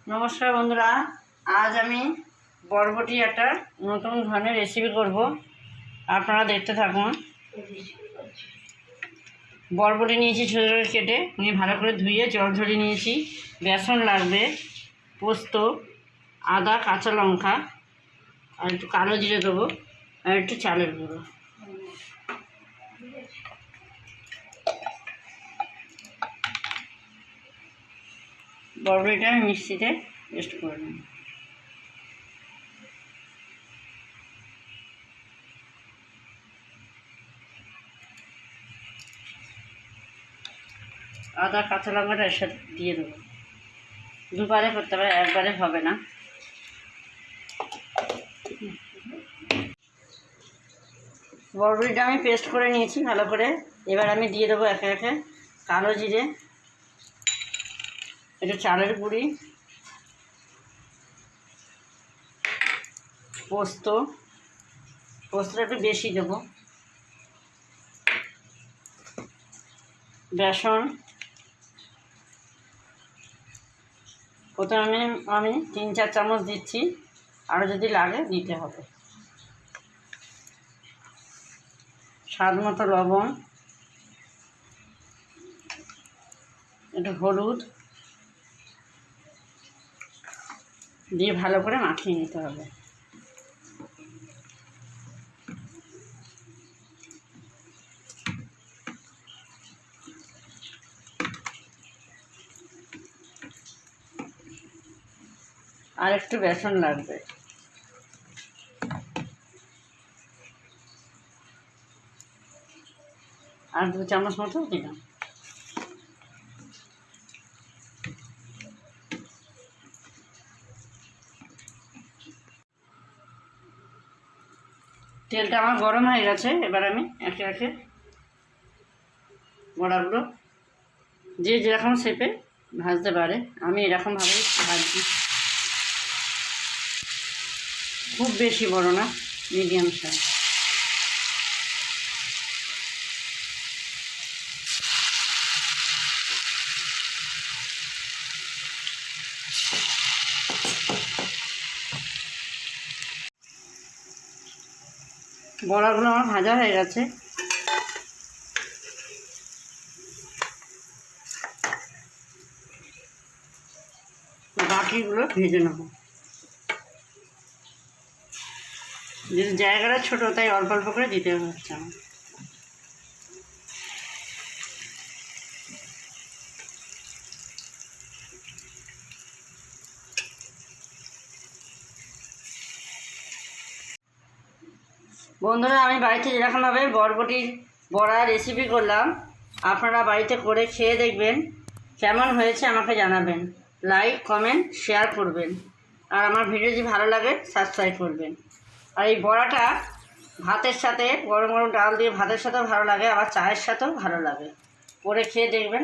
নমস্কার বন্ধুরা, আজ আমি বরবটি একটা নতুন ধরনের রেসিপি করব। আপনারা দেখতে থাকুন। বরবটি নিয়েছি ছোটো ছোটো কেটে, নিয়ে ভালো করে ধুয়ে জল ঝরিয়ে নিয়েছি। বেসন লাগবে, পোস্ত, আদা, কাঁচা লঙ্কা, আর একটু কালো জিরে দেবো, আর একটু চালের গুঁড়ো। বরবটিটা আমি মিক্সিতে পেস্ট করে নেব। আদা কাঁচা লঙ্কাটা এর সাথে দিয়ে দেবো। দুবারে করতে হবে, একবারে হবে না। বরবটিটা আমি পেস্ট করে নিয়েছি ভালো করে। এবার আমি দিয়ে দেবো একে একে কালো জিরে, একটু চালের গুঁড়ি, পোস্তটা একটু বেশি দেবো, বেসন প্রথমে আমি 3-4 চামচ দিচ্ছি, আরও যদি লাগে দিতে হবে। স্বাদ মতো লবণ, একটু হলুদ দিয়ে ভালো করে মাখিয়ে নিতে হবে। আর একটু বেসন লাগবে। আর 2 চামচ মতো দিলাম। তেলটা আমার গরম হয়ে গেছে। এবার আমি একে একে বড়াগুলো যে যেরকম শেপে ভাজতে পারে, আমি এরকমভাবেই ভাজছি। খুব বেশি বড় না, মিডিয়াম সাইজ। বড়াগুলো আমার ভাজা হয়ে গেছে। বাকিগুলো ভেজে নেব। যদি জায়গাটা ছোটো তাই অল্প অল্প করে দিতে হচ্ছে আমার। বন্ধুরা, আমি বাড়িতে যেরকমভাবে বরবটির বড়া রেসিপি করলাম, আপনারা বাড়িতে করে খেয়ে দেখবেন। কেমন হয়েছে আমাকে জানাবেন। লাইক, কমেন্ট, শেয়ার করবেন। আর আমার ভিডিও যদি ভালো লাগে সাবস্ক্রাইব করবেন। আর এই বড়াটা ভাতের সাথে, গরম গরম ডাল দিয়ে ভাতের সাথেও ভালো লাগে, আবার চায়ের সাথেও ভালো লাগে। করে খেয়ে দেখবেন।